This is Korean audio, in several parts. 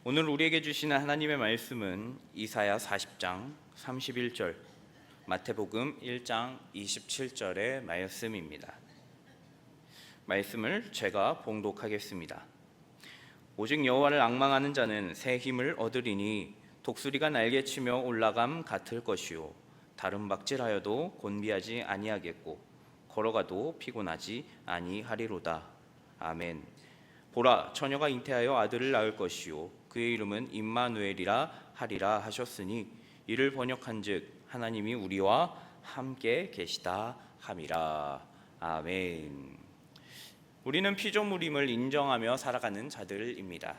오늘 우리에게 주시는 하나님의 말씀은 이사야 40장 31절, 마태복음 1장 27절의 말씀입니다. 말씀을 제가 봉독하겠습니다. 오직 여호와를 앙망하는 자는 새 힘을 얻으리니 독수리가 날개치며 올라감 같을 것이요 다른 박질하여도 곤비하지 아니하겠고 걸어가도 피곤하지 아니하리로다. 아멘. 보라, 처녀가 잉태하여 아들을 낳을 것이요 그의 이름은 임마누엘이라 하리라 하셨으니 이를 번역한즉 하나님이 우리와 함께 계시다 함이라. 아멘. 우리는 피조물임을 인정하며 살아가는 자들입니다.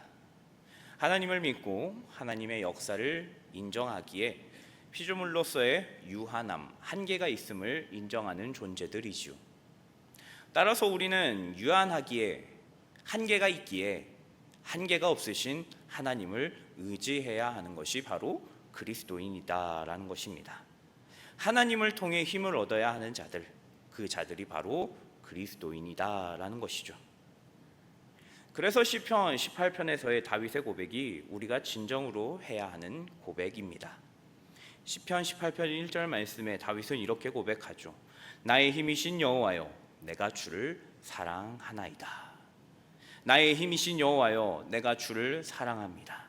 하나님을 믿고 하나님의 역사를 인정하기에 피조물로서의 유한함, 한계가 있음을 인정하는 존재들이지요. 따라서 우리는 유한하기에, 한계가 있기에 한계가 없으신 하나님을 의지해야 하는 것이 바로 그리스도인이다라는 것입니다. 하나님을 통해 힘을 얻어야 하는 자들, 그 자들이 바로 그리스도인이다라는 것이죠. 그래서 시편 18편에서의 다윗의 고백이 우리가 진정으로 해야 하는 고백입니다. 시편 18편 1절 말씀에 다윗은 이렇게 고백하죠. 나의 힘이신 여호와여, 내가 주를 사랑하나이다. 나의 힘이신 여호와여, 내가 주를 사랑합니다.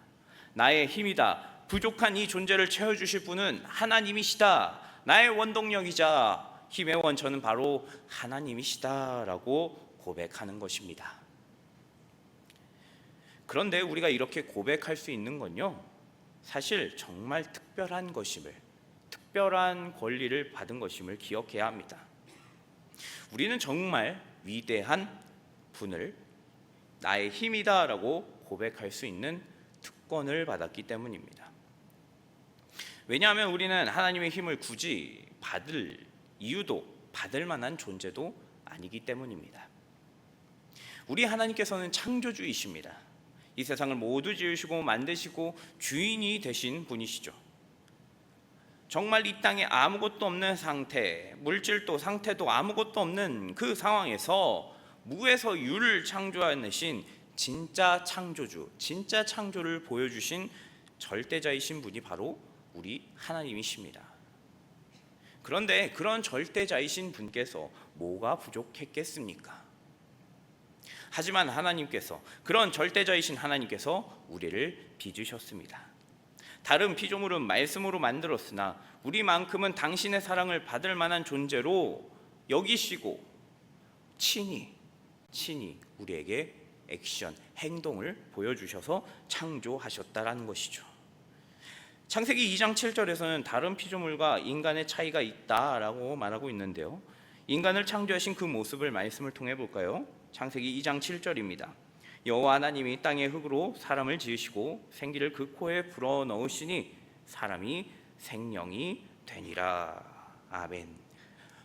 나의 힘이다. 부족한 이 존재를 채워주실 분은 하나님이시다. 나의 원동력이자 힘의 원천은 바로 하나님이시다라고 고백하는 것입니다. 그런데 우리가 이렇게 고백할 수 있는 건요, 사실 정말 특별한 것임을, 특별한 권리를 받은 것임을 기억해야 합니다. 우리는 정말 위대한 분을 나의 힘이다라고 고백할 수 있는 특권을 받았기 때문입니다. 왜냐하면 우리는 하나님의 힘을 굳이 받을 이유도, 받을 만한 존재도 아니기 때문입니다. 우리 하나님께서는 창조주이십니다. 이 세상을 모두 지으시고 만드시고 주인이 되신 분이시죠. 정말 이 땅에 아무것도 없는 상태, 물질도 상태도 아무것도 없는 그 상황에서 무에서 유를 창조하신 진짜 창조주, 진짜 창조를 보여주신 절대자이신 분이 바로 우리 하나님이십니다. 그런데 그런 절대자이신 분께서 뭐가 부족했겠습니까? 하지만 하나님께서, 그런 절대자이신 하나님께서 우리를 빚으셨습니다. 다른 피조물은 말씀으로 만들었으나 우리만큼은 당신의 사랑을 받을 만한 존재로 여기시고 친히 우리에게 액션, 행동을 보여주셔서 창조하셨다라는 것이죠. 창세기 2장 7절에서는 다른 피조물과 인간의 차이가 있다라고 말하고 있는데요, 인간을 창조하신 그 모습을 말씀을 통해 볼까요? 창세기 2장 7절입니다. 여호와 하나님이 땅의 흙으로 사람을 지으시고 생기를 그 코에 불어넣으시니 사람이 생명이 되니라. 아멘.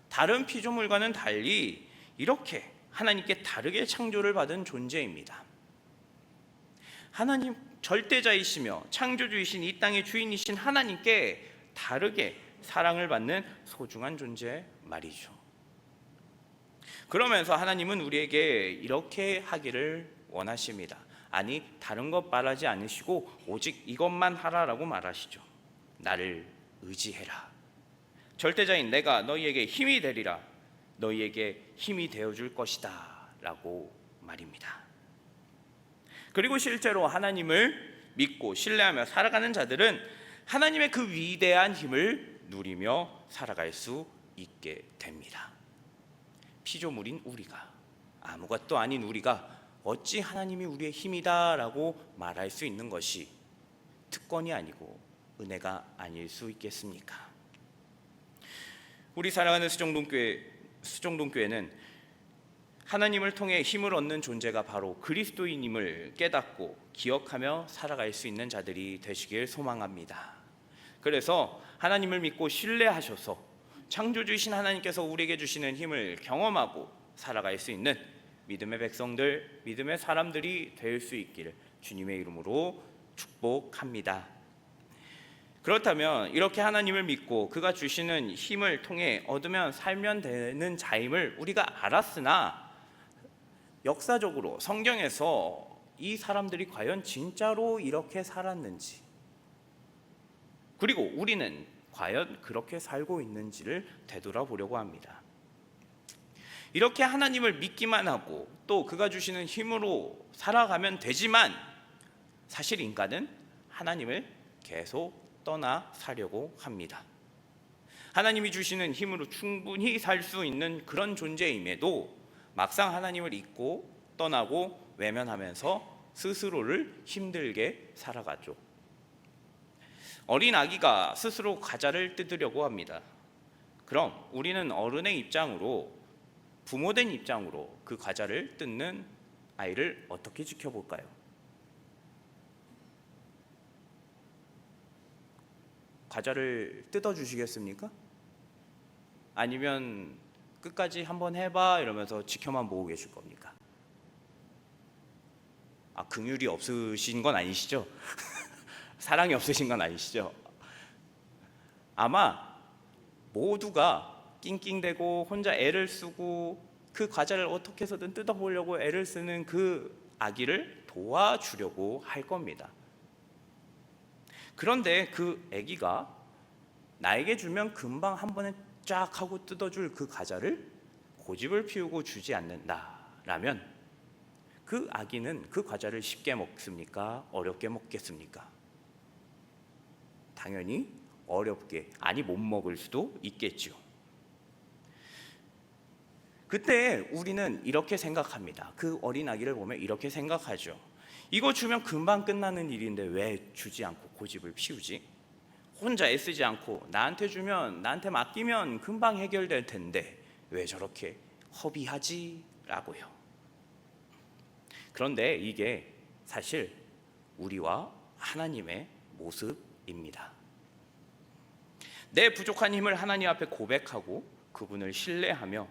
다른 피조물과는 달리 이렇게 하나님께 다르게 창조를 받은 존재입니다. 하나님, 절대자이시며 창조주이신 이 땅의 주인이신 하나님께 다르게 사랑을 받는 소중한 존재 말이죠. 그러면서 하나님은 우리에게 이렇게 하기를 원하십니다. 아니, 다른 것 말하지 않으시고 오직 이것만 하라라고 말하시죠. 나를 의지해라. 절대자인 내가 너희에게 힘이 되리라. 너희에게 힘이 되어줄 것이다 라고 말입니다. 그리고 실제로 하나님을 믿고 신뢰하며 살아가는 자들은 하나님의 그 위대한 힘을 누리며 살아갈 수 있게 됩니다. 피조물인 우리가, 아무것도 아닌 우리가 어찌 하나님이 우리의 힘이다 라고 말할 수 있는 것이 특권이 아니고 은혜가 아닐 수 있겠습니까? 우리 사랑하는 수정동교회는 하나님을 통해 힘을 얻는 존재가 바로 그리스도인임을 깨닫고 기억하며 살아갈 수 있는 자들이 되시길 소망합니다. 그래서 하나님을 믿고 신뢰하셔서 창조주이신 하나님께서 우리에게 주시는 힘을 경험하고 살아갈 수 있는 믿음의 백성들, 믿음의 사람들이 될 수 있기를 주님의 이름으로 축복합니다. 그렇다면 이렇게 하나님을 믿고 그가 주시는 힘을 통해 얻으면 살면 되는 자임을 우리가 알았으나 역사적으로 성경에서 이 사람들이 과연 진짜로 이렇게 살았는지, 그리고 우리는 과연 그렇게 살고 있는지를 되돌아보려고 합니다. 이렇게 하나님을 믿기만 하고 또 그가 주시는 힘으로 살아가면 되지만, 사실 인간은 하나님을 계속 떠나 사려고 합니다. 하나님이 주시는 힘으로 충분히 살 수 있는 그런 존재임에도 막상 하나님을 잊고 떠나고 외면하면서 스스로를 힘들게 살아가죠. 어린 아기가 스스로 과자를 뜯으려고 합니다. 그럼 우리는 어른의 입장으로, 부모된 입장으로 그 과자를 뜯는 아이를 어떻게 지켜볼까요? 과자를 뜯어주시겠습니까? 아니면 끝까지 한번 해봐 이러면서 지켜만 보고 계실 겁니까? 긍휼이 없으신 건 아니시죠? 사랑이 없으신 건 아니시죠? 아마 모두가 낑낑대고 혼자 애를 쓰고 그 과자를 어떻게 해서든 뜯어보려고 애를 쓰는 그 아기를 도와주려고 할 겁니다. 그런데 그 아기가 나에게 주면 금방 한 번에 쫙 하고 뜯어줄 그 과자를 고집을 피우고 주지 않는다라면 그 아기는 그 과자를 쉽게 먹습니까? 어렵게 먹겠습니까? 당연히 어렵게, 못 먹을 수도 있겠죠. 그때 우리는 이렇게 생각합니다. 그 어린 아기를 보면 이렇게 생각하죠. 이거 주면 금방 끝나는 일인데 왜 주지 않고 고집을 피우지? 혼자 애쓰지 않고 나한테 주면, 나한테 맡기면 금방 해결될 텐데 왜 저렇게 허비하지? 라고요. 그런데 이게 사실 우리와 하나님의 모습입니다. 내 부족한 힘을 하나님 앞에 고백하고 그분을 신뢰하며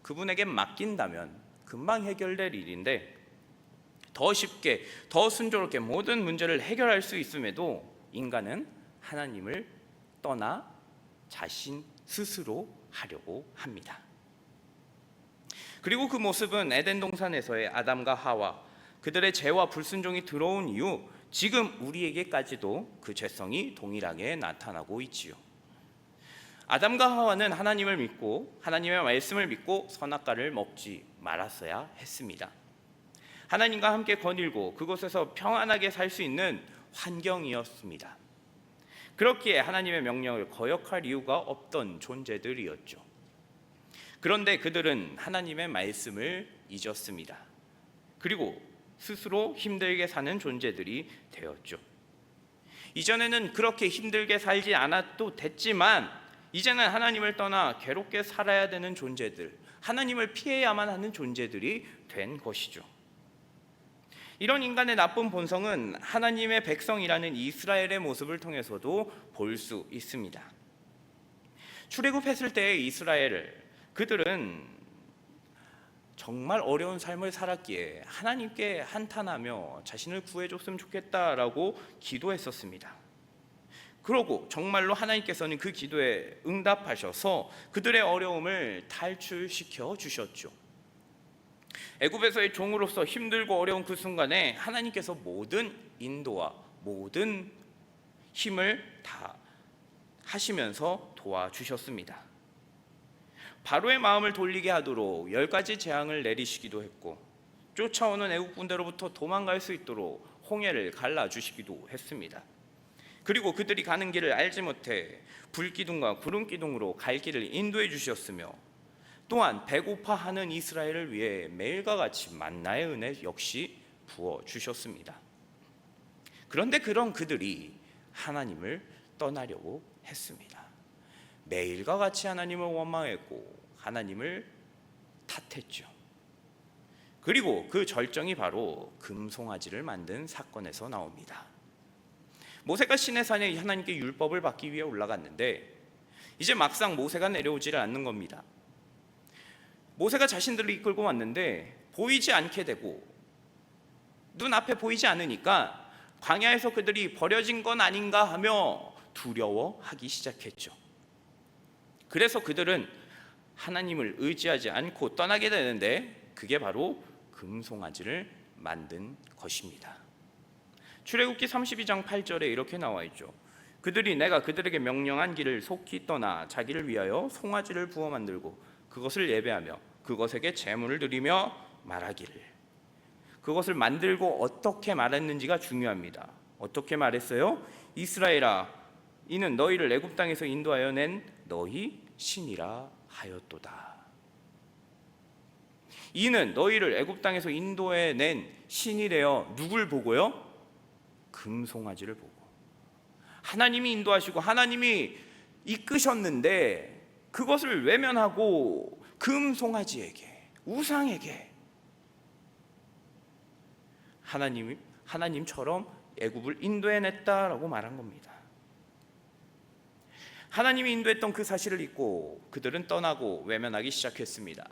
그분에게 맡긴다면 금방 해결될 일인데, 더 쉽게, 더 순조롭게 모든 문제를 해결할 수 있음에도 인간은 하나님을 떠나 자신 스스로 하려고 합니다. 그리고 그 모습은 에덴 동산에서의 아담과 하와, 그들의 죄와 불순종이 들어온 이후 지금 우리에게까지도 그 죄성이 동일하게 나타나고 있지요. 아담과 하와는 하나님을 믿고 하나님의 말씀을 믿고 선악과를 먹지 말았어야 했습니다. 하나님과 함께 거닐고 그곳에서 평안하게 살 수 있는 환경이었습니다. 그렇기에 하나님의 명령을 거역할 이유가 없던 존재들이었죠. 그런데 그들은 하나님의 말씀을 잊었습니다. 그리고 스스로 힘들게 사는 존재들이 되었죠. 이전에는 그렇게 힘들게 살지 않아도 됐지만 이제는 하나님을 떠나 괴롭게 살아야 되는 존재들, 하나님을 피해야만 하는 존재들이 된 것이죠. 이런 인간의 나쁜 본성은 하나님의 백성이라는 이스라엘의 모습을 통해서도 볼 수 있습니다. 출애굽했을 때의 이스라엘을, 그들은 정말 어려운 삶을 살았기에 하나님께 한탄하며 자신을 구해줬으면 좋겠다라고 기도했었습니다. 그러고 정말로 하나님께서는 그 기도에 응답하셔서 그들의 어려움을 탈출시켜 주셨죠. 애굽에서의 종으로서 힘들고 어려운 그 순간에 하나님께서 모든 인도와 모든 힘을 다 하시면서 도와주셨습니다. 바로의 마음을 돌리게 하도록 10가지 재앙을 내리시기도 했고, 쫓아오는 애국 군대로부터 도망갈 수 있도록 홍해를 갈라주시기도 했습니다. 그리고 그들이 가는 길을 알지 못해 불기둥과 구름기둥으로 갈 길을 인도해 주셨으며, 또한 배고파하는 이스라엘을 위해 매일과 같이 만나의 은혜 역시 부어주셨습니다. 그런데 그런 그들이 하나님을 떠나려고 했습니다. 매일과 같이 하나님을 원망했고 하나님을 탓했죠. 그리고 그 절정이 바로 금송아지를 만든 사건에서 나옵니다. 모세가 시내산에 하나님께 율법을 받기 위해 올라갔는데 이제 막상 모세가 내려오지를 않는 겁니다. 모세가 자신들을 이끌고 왔는데 보이지 않게 되고 눈앞에 보이지 않으니까 광야에서 그들이 버려진 건 아닌가 하며 두려워하기 시작했죠. 그래서 그들은 하나님을 의지하지 않고 떠나게 되는데 그게 바로 금송아지를 만든 것입니다. 출애굽기 32장 8절에 이렇게 나와 있죠. 그들이 내가 그들에게 명령한 길을 속히 떠나 자기를 위하여 송아지를 부어 만들고 그것을 예배하며 그것에게 제물을 드리며 말하기를. 그것을 만들고 어떻게 말했는지가 중요합니다. 어떻게 말했어요? 이스라엘아, 이는 너희를 애굽 땅에서 인도하여 낸 너희 신이라 하였도다. 이는 너희를 애굽 땅에서 인도해 낸 신이래요. 누굴 보고요? 금송아지를 보고. 하나님이 인도하시고 하나님이 이끄셨는데 그것을 외면하고 금송아지에게, 우상에게 하나님처럼 애굽을 인도해냈다라고 말한 겁니다. 하나님이 인도했던 그 사실을 잊고 그들은 떠나고 외면하기 시작했습니다.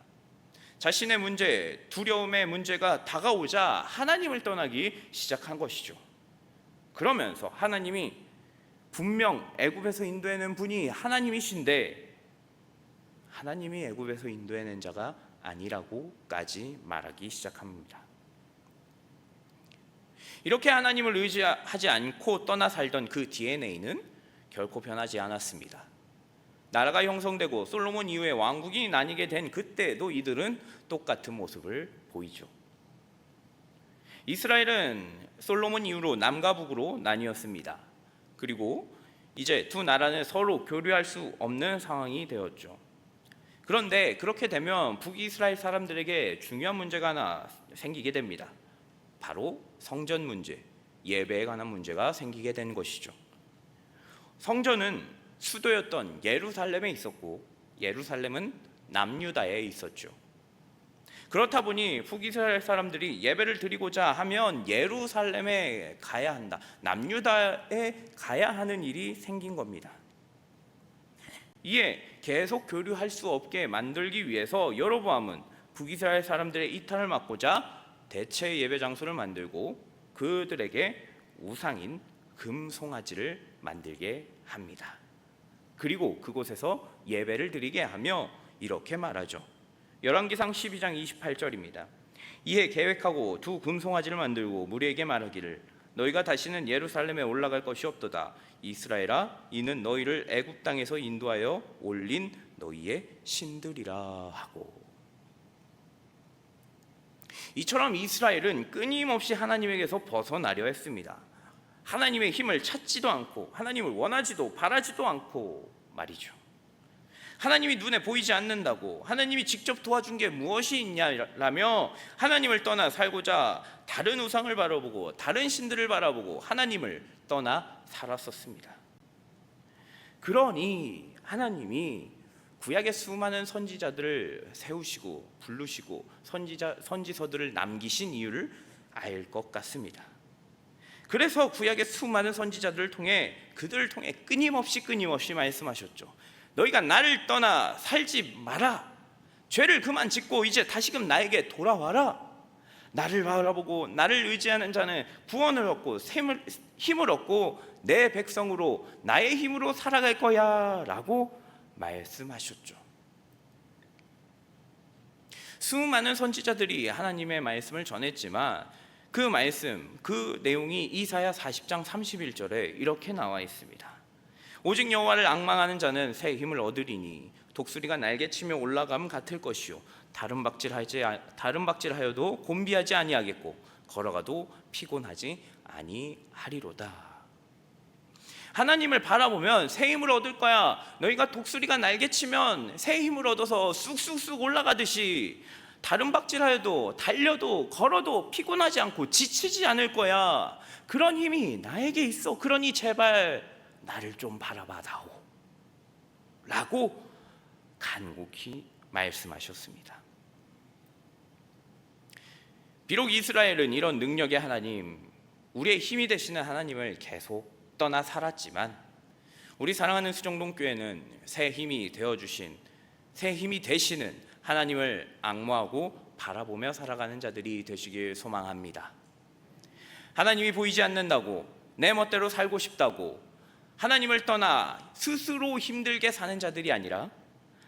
자신의 문제, 두려움의 문제가 다가오자 하나님을 떠나기 시작한 것이죠. 그러면서 하나님이 분명 애굽에서 인도해낸 분이 하나님이신데 하나님이 애굽에서 인도해낸 자가 아니라고까지 말하기 시작합니다. 이렇게 하나님을 의지하지 않고 떠나 살던 그 DNA는 결코 변하지 않았습니다. 나라가 형성되고 솔로몬 이후에 왕국이 나뉘게 된 그때도 이들은 똑같은 모습을 보이죠. 이스라엘은 솔로몬 이후로 남과 북으로 나뉘었습니다. 그리고 이제 두 나라는 서로 교류할 수 없는 상황이 되었죠. 그런데 그렇게 되면 북이스라엘 사람들에게 중요한 문제가 하나 생기게 됩니다. 바로 성전 문제, 예배에 관한 문제가 생기게 된 것이죠. 성전은 수도였던 예루살렘에 있었고 예루살렘은 남유다에 있었죠. 그렇다 보니 북이스라엘 사람들이 예배를 드리고자 하면 예루살렘에 가야 한다, 남유다에 가야 하는 일이 생긴 겁니다. 이에 계속 교류할 수 없게 만들기 위해서 여로보암은 북이스라엘 사람들의 이탈을 막고자 대체 예배 장소를 만들고 그들에게 우상인 금송아지를 만들게 합니다. 그리고 그곳에서 예배를 드리게 하며 이렇게 말하죠. 열왕기상 12장 28절입니다. 이에 계획하고 두 금송아지를 만들고 무리에게 말하기를 너희가 다시는 예루살렘에 올라갈 것이 없도다. 이스라엘아, 이는 너희를 애굽 땅에서 인도하여 올린 너희의 신들이라 하고. 이처럼 이스라엘은 끊임없이 하나님에게서 벗어나려 했습니다. 하나님의 힘을 찾지도 않고 하나님을 원하지도 바라지도 않고 말이죠. 하나님이 눈에 보이지 않는다고, 하나님이 직접 도와준 게 무엇이 있냐라며 하나님을 떠나 살고자 다른 우상을 바라보고 다른 신들을 바라보고 하나님을 떠나 살았었습니다. 그러니 하나님이 구약의 수많은 선지자들을 세우시고 부르시고 선지서들을 남기신 이유를 알 것 같습니다. 그래서 구약의 수많은 선지자들을 통해 그들을 통해 끊임없이 말씀하셨죠. 너희가 나를 떠나 살지 마라. 죄를 그만 짓고 이제 다시금 나에게 돌아와라. 나를 바라보고 나를 의지하는 자는 구원을 얻고 힘을 얻고 내 백성으로 나의 힘으로 살아갈 거야 라고 말씀하셨죠. 수많은 선지자들이 하나님의 말씀을 전했지만 그 말씀, 그 내용이 이사야 40장 31절에 이렇게 나와 있습니다. 오직 여호와를 앙망하는 자는 새 힘을 얻으리니 독수리가 날개치며 올라감 같을 것이요 다른 박질하여도 곤비하지 아니하겠고 걸어가도 피곤하지 아니하리로다. 하나님을 바라보면 새 힘을 얻을 거야. 너희가 독수리가 날개치면 새 힘을 얻어서 쑥쑥쑥 올라가듯이 다른 박질하여도 달려도 걸어도 피곤하지 않고 지치지 않을 거야. 그런 힘이 나에게 있어. 그러니 제발 나를 좀 바라봐다오 라고 간곡히 말씀하셨습니다. 비록 이스라엘은 이런 능력의 하나님, 우리의 힘이 되시는 하나님을 계속 떠나 살았지만 우리 사랑하는 수정동교회는 새 힘이 되어주신, 새 힘이 되시는 하나님을 앙모하고 바라보며 살아가는 자들이 되시길 소망합니다. 하나님이 보이지 않는다고, 내 멋대로 살고 싶다고 하나님을 떠나 스스로 힘들게 사는 자들이 아니라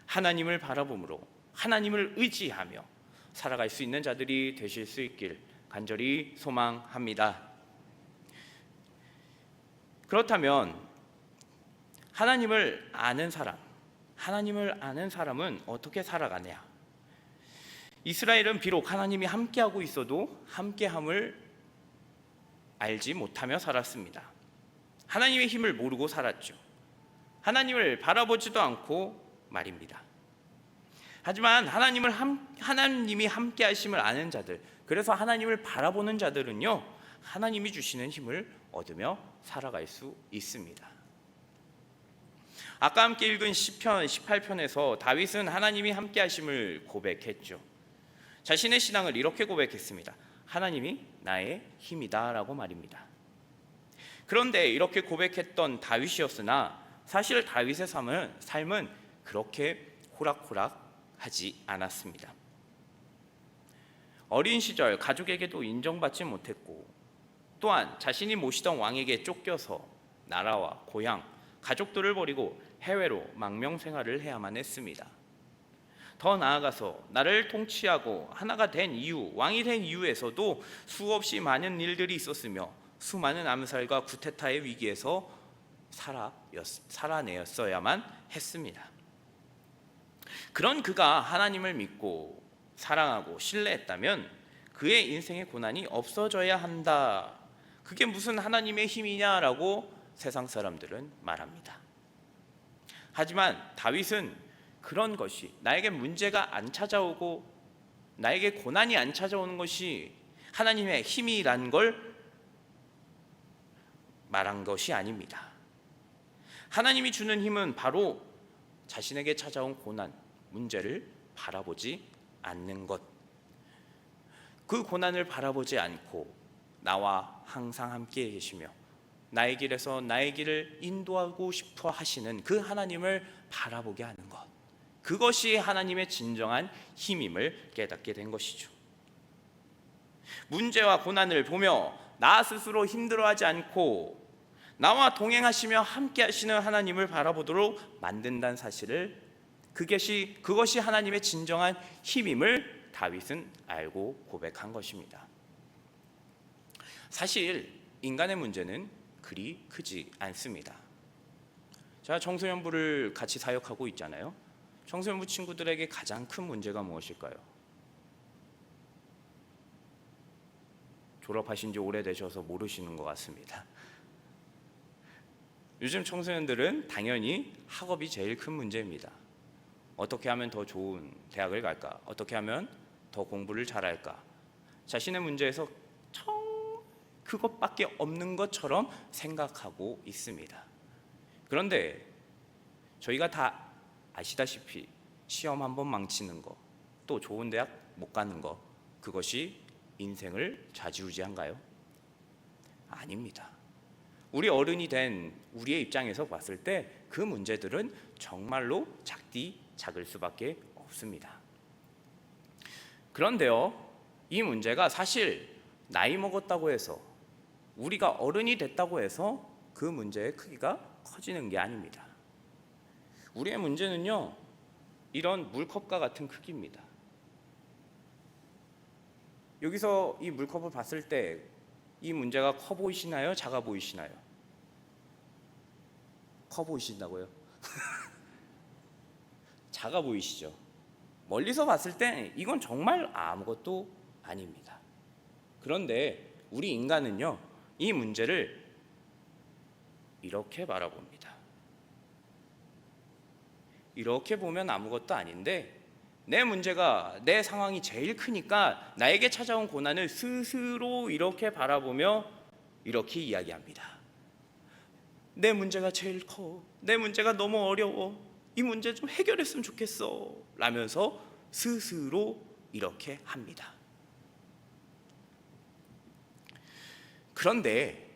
하나님을 바라봄으로 하나님을 의지하며 살아갈 수 있는 자들이 되실 수 있길 간절히 소망합니다. 그렇다면 하나님을 아는 사람은 어떻게 살아가냐? 이스라엘은 비록 하나님이 함께하고 있어도 함께함을 알지 못하며 살았습니다. 하나님의 힘을 모르고 살았죠. 하나님을 바라보지도 않고 말입니다. 하지만 하나님이 함께하심을 아는 자들, 그래서 하나님을 바라보는 자들은요, 하나님이 주시는 힘을 얻으며 살아갈 수 있습니다. 아까 함께 읽은 시편 18편에서 다윗은 하나님이 함께하심을 고백했죠. 자신의 신앙을 이렇게 고백했습니다. 하나님이 나의 힘이다 라고 말입니다. 그런데 이렇게 고백했던 다윗이었으나 사실 다윗의 삶은 그렇게 호락호락하지 않았습니다. 어린 시절 가족에게도 인정받지 못했고, 또한 자신이 모시던 왕에게 쫓겨서 나라와 고향, 가족들을 버리고 해외로 망명 생활을 해야만 했습니다. 더 나아가서 나라를 통치하고 하나가 된 이유, 왕이 된 이유에서도 수없이 많은 일들이 있었으며 수많은 암살과 쿠데타의 위기에서 살아내었어야만 했습니다. 그런 그가 하나님을 믿고 사랑하고 신뢰했다면 그의 인생의 고난이 없어져야 한다. 그게 무슨 하나님의 힘이냐라고 세상 사람들은 말합니다. 하지만 다윗은 그런 것이 나에게 문제가 안 찾아오고 나에게 고난이 안 찾아오는 것이 하나님의 힘이란 걸 말한 것이 아닙니다. 하나님이 주는 힘은 바로 자신에게 찾아온 고난, 문제를 바라보지 않는 것. 그 고난을 바라보지 않고 나와 항상 함께 계시며 나의 길에서 나의 길을 인도하고 싶어 하시는 그 하나님을 바라보게 하는 것. 그것이 하나님의 진정한 힘임을 깨닫게 된 것이죠. 문제와 고난을 보며 나 스스로 힘들어하지 않고 나와 동행하시며 함께 하시는 하나님을 바라보도록 만든다는 사실을, 그것이 하나님의 진정한 힘임을 다윗은 알고 고백한 것입니다. 사실 인간의 문제는 그리 크지 않습니다. 제가 청소년부를 같이 사역하고 있잖아요. 청소년부 친구들에게 가장 큰 문제가 무엇일까요? 졸업하신 지 오래되셔서 모르시는 것 같습니다. 요즘 청소년들은 당연히 학업이 제일 큰 문제입니다. 어떻게 하면 더 좋은 대학을 갈까? 어떻게 하면 더 공부를 잘할까? 자신의 문제에서 그것밖에 없는 것처럼 생각하고 있습니다. 그런데 저희가 다 아시다시피 시험 한번 망치는 거, 또 좋은 대학 못 가는 거, 그것이 인생을 좌지우지한가요? 아닙니다. 우리 어른이 된 우리의 입장에서 봤을 때 그 문제들은 정말로 작을 수밖에 없습니다. 그런데요, 이 문제가 사실 나이 먹었다고 해서, 우리가 어른이 됐다고 해서 그 문제의 크기가 커지는 게 아닙니다. 우리의 문제는요, 이런 물컵과 같은 크기입니다. 여기서 이 물컵을 봤을 때 이 문제가 커 보이시나요? 작아 보이시나요? 커 보이신다고요? 작아 보이시죠? 멀리서 봤을 때 이건 정말 아무것도 아닙니다. 그런데 우리 인간은요, 이 문제를 이렇게 바라봅니다. 이렇게 보면 아무것도 아닌데 내 문제가, 내 상황이 제일 크니까 나에게 찾아온 고난을 스스로 이렇게 바라보며 이렇게 이야기합니다. 내 문제가 제일 커. 내 문제가 너무 어려워. 이 문제 좀 해결했으면 좋겠어. 라면서 스스로 이렇게 합니다. 그런데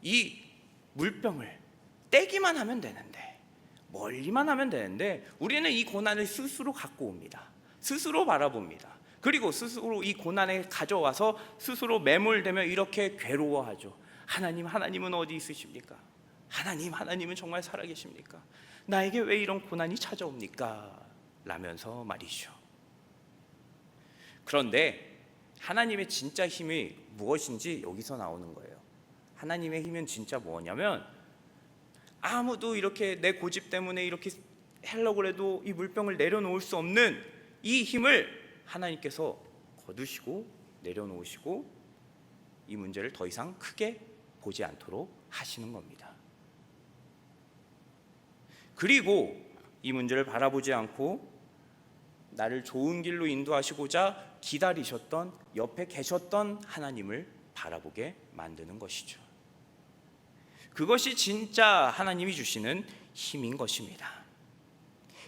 이 물병을 떼기만 하면 되는데, 멀리만 하면 되는데 우리는 이 고난을 스스로 갖고 옵니다. 스스로 바라봅니다. 그리고 스스로 이 고난에 가져와서 스스로 매몰되며 이렇게 괴로워하죠. 하나님은 어디 있으십니까? 하나님은 정말 살아계십니까? 나에게 왜 이런 고난이 찾아옵니까? 라면서 말이죠. 그런데 하나님의 진짜 힘이 무엇인지 여기서 나오는 거예요. 하나님의 힘은 진짜 뭐냐면 아무도 이렇게 내 고집 때문에 이렇게 하려고 해도 이 물병을 내려놓을 수 없는 이 힘을 하나님께서 거두시고 내려놓으시고 이 문제를 더 이상 크게 보지 않도록 하시는 겁니다. 그리고 이 문제를 바라보지 않고 나를 좋은 길로 인도하시고자 기다리셨던, 옆에 계셨던 하나님을 바라보게 만드는 것이죠. 그것이 진짜 하나님이 주시는 힘인 것입니다.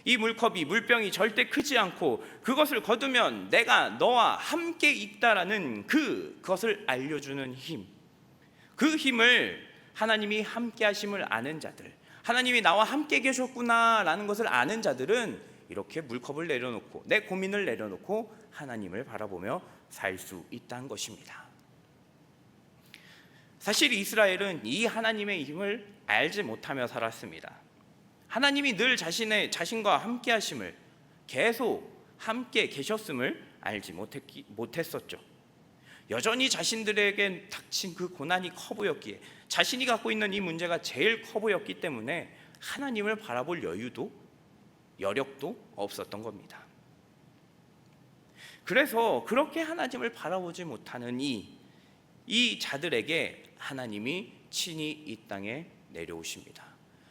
이 물컵이, 물병이 절대 크지 않고 그것을 거두면 내가 너와 함께 있다라는 그것을 알려주는 힘, 그 힘을 하나님이 함께 하심을 아는 자들, 하나님이 나와 함께 계셨구나라는 것을 아는 자들은 이렇게 물컵을 내려놓고 내 고민을 내려놓고 하나님을 바라보며 살 수 있다는 것입니다. 사실 이스라엘은 이 하나님의 힘을 알지 못하며 살았습니다. 하나님이 늘 자신과 함께 하심을, 계속 함께 계셨음을 알지 못했었죠. 여전히 자신들에게 닥친 그 고난이 커 보였기에, 자신이 갖고 있는 이 문제가 제일 커 보였기 때문에 하나님을 바라볼 여유도 여력도 없었던 겁니다. 그래서 그렇게 하나님을 바라보지 못하는 이 자들에게 하나님이 친히 이 땅에 내려오십니다.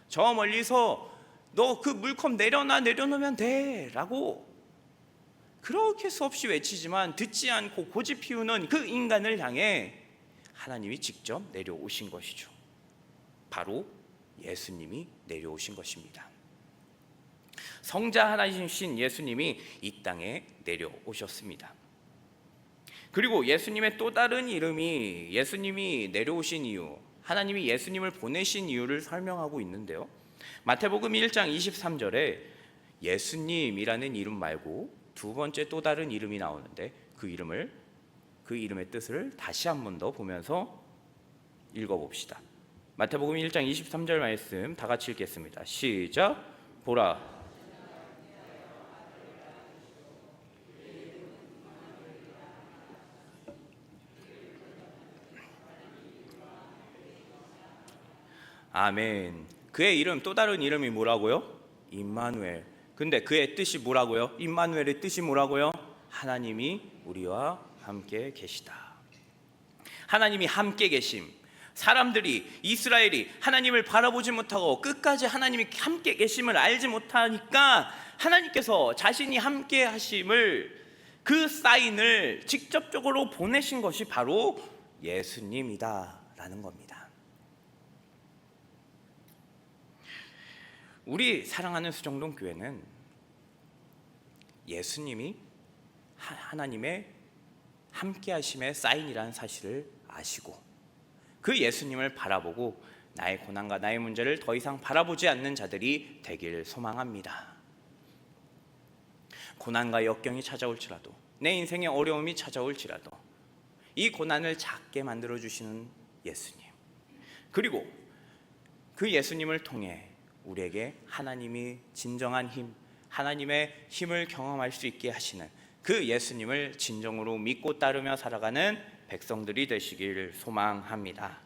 저 멀리서 너 그 물컵 내려놓으면 돼 라고 그렇게 수없이 외치지만 듣지 않고 고집 피우는 그 인간을 향해 하나님이 직접 내려오신 것이죠. 바로 예수님이 내려오신 것입니다. 성자 하나이신 예수님이 이 땅에 내려오셨습니다. 그리고 예수님의 또 다른 이름이, 예수님이 내려오신 이유, 하나님이 예수님을 보내신 이유를 설명하고 있는데요, 마태복음 1장 23절에 예수님이라는 이름 말고 두 번째 또 다른 이름이 나오는데 그 이름의 뜻을 다시 한 번 더 보면서 읽어봅시다. 마태복음 1장 23절 말씀 다 같이 읽겠습니다. 시작. 보라, 아멘. 그의 이름, 또 다른 이름이 뭐라고요? 임마누엘. 근데 그의 뜻이 뭐라고요? 임마누엘의 뜻이 뭐라고요? 하나님이 우리와 함께 계시다. 하나님이 함께 계심. 사람들이, 이스라엘이 하나님을 바라보지 못하고 끝까지 하나님이 함께 계심을 알지 못하니까 하나님께서 자신이 함께 하심을, 그 사인을 직접적으로 보내신 것이 바로 예수님이다라는 겁니다. 우리 사랑하는 수정동교회는 예수님이 하나님의 함께하심의 사인이라는 사실을 아시고 그 예수님을 바라보고 나의 고난과 나의 문제를 더 이상 바라보지 않는 자들이 되길 소망합니다. 고난과 역경이 찾아올지라도, 내 인생에 어려움이 찾아올지라도 이 고난을 작게 만들어주시는 예수님, 그리고 그 예수님을 통해 우리에게 하나님이 진정한 힘, 하나님의 힘을 경험할 수 있게 하시는 그 예수님을 진정으로 믿고 따르며 살아가는 백성들이 되시길 소망합니다.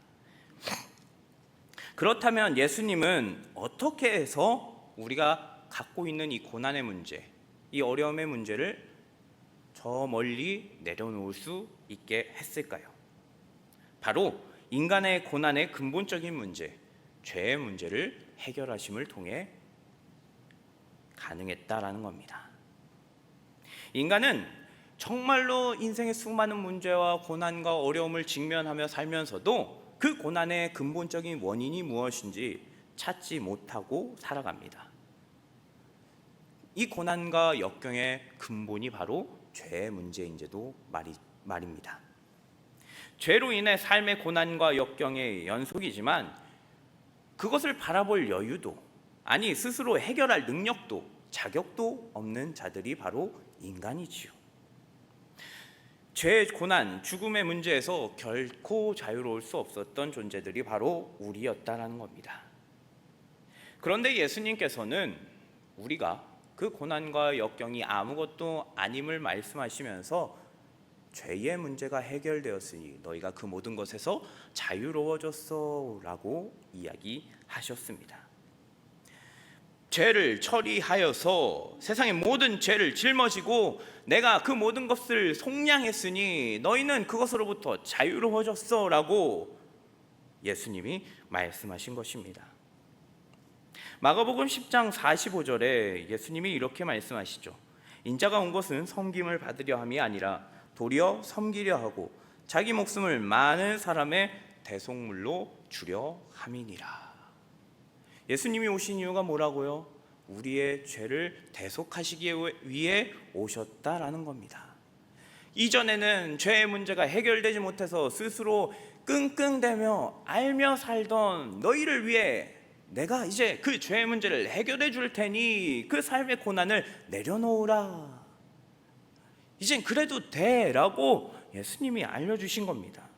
그렇다면 예수님은 어떻게 해서 우리가 갖고 있는 이 고난의 문제, 이 어려움의 문제를 저 멀리 내려놓을 수 있게 했을까요? 바로 인간의 고난의 근본적인 문제, 죄의 문제를 해결하심을 통해 가능했다라는 겁니다. 인간은 정말로 인생의 수많은 문제와 고난과 어려움을 직면하며 살면서도 그 고난의 근본적인 원인이 무엇인지 찾지 못하고 살아갑니다. 이 고난과 역경의 근본이 바로 죄의 문제인지도 말입니다. 죄로 인해 삶의 고난과 역경의 연속이지만 그것을 바라볼 여유도, 아니 스스로 해결할 능력도 자격도 없는 자들이 바로 인간이지요. 죄, 고난, 죽음의 문제에서 결코 자유로울 수 없었던 존재들이 바로 우리였다라는 겁니다. 그런데 예수님께서는 우리가 그 고난과 역경이 아무것도 아님을 말씀하시면서 죄의 문제가 해결되었으니 너희가 그 모든 것에서 자유로워졌어 라고 이야기하셨습니다. 죄를 처리하여서 세상의 모든 죄를 짊어지고 내가 그 모든 것을 속량했으니 너희는 그것으로부터 자유로워졌어 라고 예수님이 말씀하신 것입니다. 마가복음 10장 45절에 예수님이 이렇게 말씀하시죠. 인자가 온 것은 섬김을 받으려 함이 아니라 도리어 섬기려 하고 자기 목숨을 많은 사람의 대속물로 주려 함이니라. 예수님이 오신 이유가 뭐라고요? 우리의 죄를 대속하시기 위해 오셨다라는 겁니다. 이전에는 죄의 문제가 해결되지 못해서 스스로 끙끙대며 알며 살던 너희를 위해 내가 이제 그 죄의 문제를 해결해 줄 테니 그 삶의 고난을 내려놓으라. 이젠 그래도 돼 라고 예수님이 알려주신 겁니다.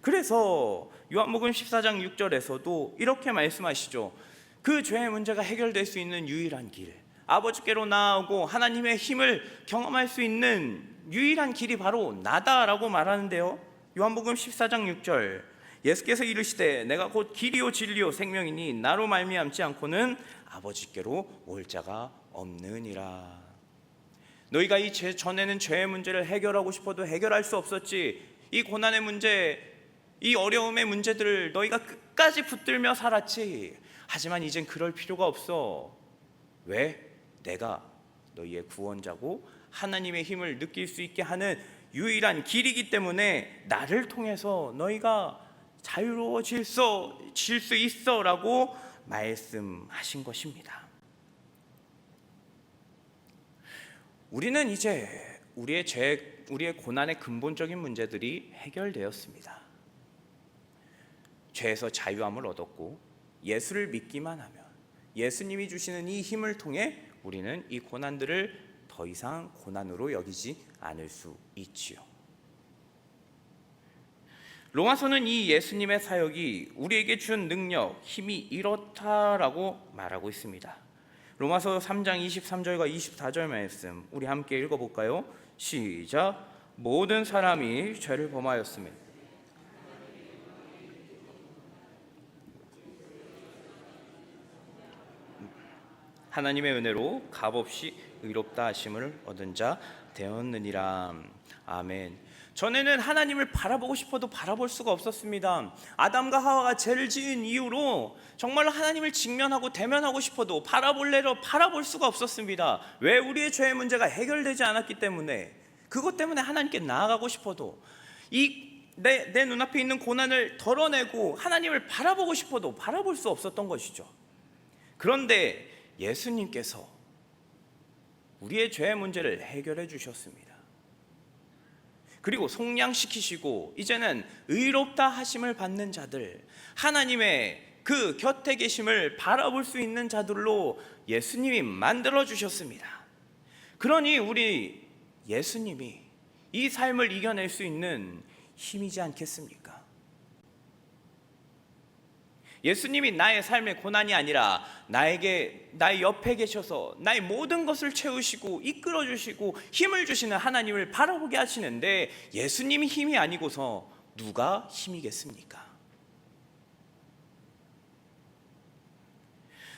그래서 요한복음 14장 6절에서도 이렇게 말씀하시죠. 그 죄의 문제가 해결될 수 있는 유일한 길, 아버지께로 나아오고 하나님의 힘을 경험할 수 있는 유일한 길이 바로 나다라고 말하는데요. 요한복음 14장 6절, 예수께서 이르시되 내가 곧 길이요 진리요 생명이니 나로 말미암지 않고는 아버지께로 올 자가 없느니라. 너희가 이 전에는 죄의 문제를 해결하고 싶어도 해결할 수 없었지. 이 고난의 문제, 이 어려움의 문제들을 너희가 끝까지 붙들며 살았지. 하지만 이젠 그럴 필요가 없어. 왜? 내가 너희의 구원자고 하나님의 힘을 느낄 수 있게 하는 유일한 길이기 때문에 나를 통해서 너희가 자유로워질 수 있어 라고 말씀하신 것입니다. 우리는 이제 우리의 고난의 근본적인 문제들이 해결되었습니다. 죄에서 자유함을 얻었고 예수를 믿기만 하면 예수님이 주시는 이 힘을 통해 우리는 이 고난들을 더 이상 고난으로 여기지 않을 수 있지요. 로마서는 이 예수님의 사역이 우리에게 준 능력, 힘이 이렇다라고 말하고 있습니다. 로마서 3장 23절과 24절 말씀 우리 함께 읽어볼까요? 시작. 모든 사람이 죄를 범하였으며 하나님의 은혜로 값없이 의롭다 하심을 얻은 자 되었느니라. 아멘. 전에는 하나님을 바라보고 싶어도 바라볼 수가 없었습니다. 아담과 하와가 죄를 지은 이후로 정말로 하나님을 직면하고 대면하고 싶어도 바라볼 수가 없었습니다. 왜? 우리의 죄의 문제가 해결되지 않았기 때문에. 그것 때문에 하나님께 나아가고 싶어도 내 눈앞에 있는 고난을 덜어내고 하나님을 바라보고 싶어도 바라볼 수 없었던 것이죠. 그런데 예수님께서 우리의 죄의 문제를 해결해 주셨습니다. 그리고 속량시키시고 이제는 의롭다 하심을 받는 자들, 하나님의 그 곁에 계심을 바라볼 수 있는 자들로 예수님이 만들어 주셨습니다. 그러니 우리 예수님이 이 삶을 이겨낼 수 있는 힘이지 않겠습니까? 예수님이 나의 삶의 고난이 아니라 나의 옆에 계셔서 나의 모든 것을 채우시고 이끌어 주시고 힘을 주시는 하나님을 바라보게 하시는데, 예수님이 힘이 아니고서 누가 힘이겠습니까?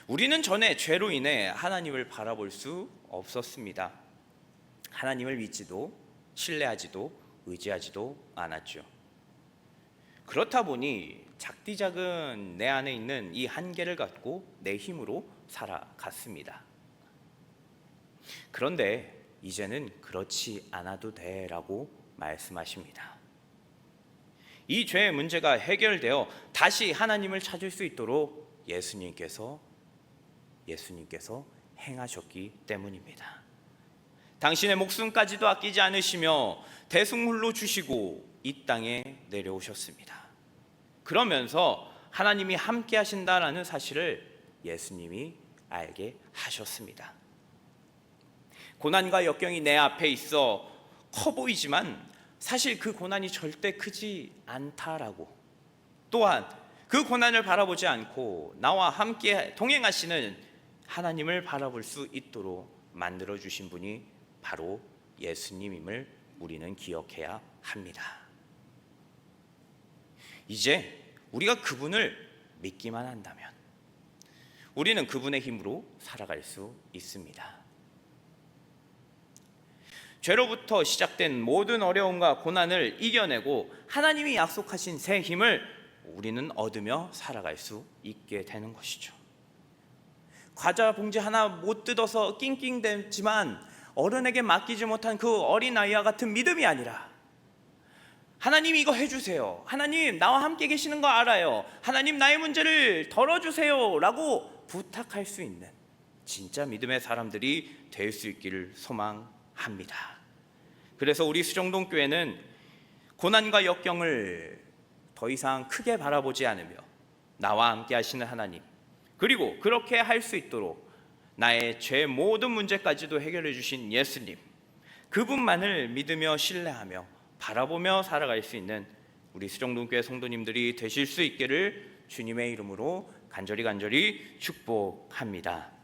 우리는 전에 죄로 인해 하나님을 바라볼 수 없었습니다. 하나님을 믿지도 신뢰하지도 의지하지도 않았죠. 그렇다 보니 작디 작은 내 안에 있는 이 한계를 갖고 내 힘으로 살아갔습니다. 그런데 이제는 그렇지 않아도 돼라고 말씀하십니다. 이 죄의 문제가 해결되어 다시 하나님을 찾을 수 있도록 예수님께서 행하셨기 때문입니다. 당신의 목숨까지도 아끼지 않으시며 대속물로 주시고 이 땅에 내려오셨습니다. 그러면서 하나님이 함께 하신다라는 사실을 예수님이 알게 하셨습니다. 고난과 역경이 내 앞에 있어 커 보이지만 사실 그 고난이 절대 크지 않다라고, 또한 그 고난을 바라보지 않고 나와 함께 동행하시는 하나님을 바라볼 수 있도록 만들어주신 분이 바로 예수님임을 우리는 기억해야 합니다. 이제 우리가 그분을 믿기만 한다면 우리는 그분의 힘으로 살아갈 수 있습니다. 죄로부터 시작된 모든 어려움과 고난을 이겨내고 하나님이 약속하신 새 힘을 우리는 얻으며 살아갈 수 있게 되는 것이죠. 과자 봉지 하나 못 뜯어서 낑낑댔지만 어른에게 맡기지 못한 그 어린아이와 같은 믿음이 아니라 하나님 이거 해주세요, 하나님 나와 함께 계시는 거 알아요, 하나님 나의 문제를 덜어주세요 라고 부탁할 수 있는 진짜 믿음의 사람들이 될 수 있기를 소망합니다. 그래서 우리 수정동교회는 고난과 역경을 더 이상 크게 바라보지 않으며 나와 함께 하시는 하나님, 그리고 그렇게 할 수 있도록 나의 죄 모든 문제까지도 해결해 주신 예수님, 그분만을 믿으며 신뢰하며 바라보며 살아갈 수 있는 우리 수정동교회 성도님들이 되실 수 있기를 주님의 이름으로 간절히 축복합니다.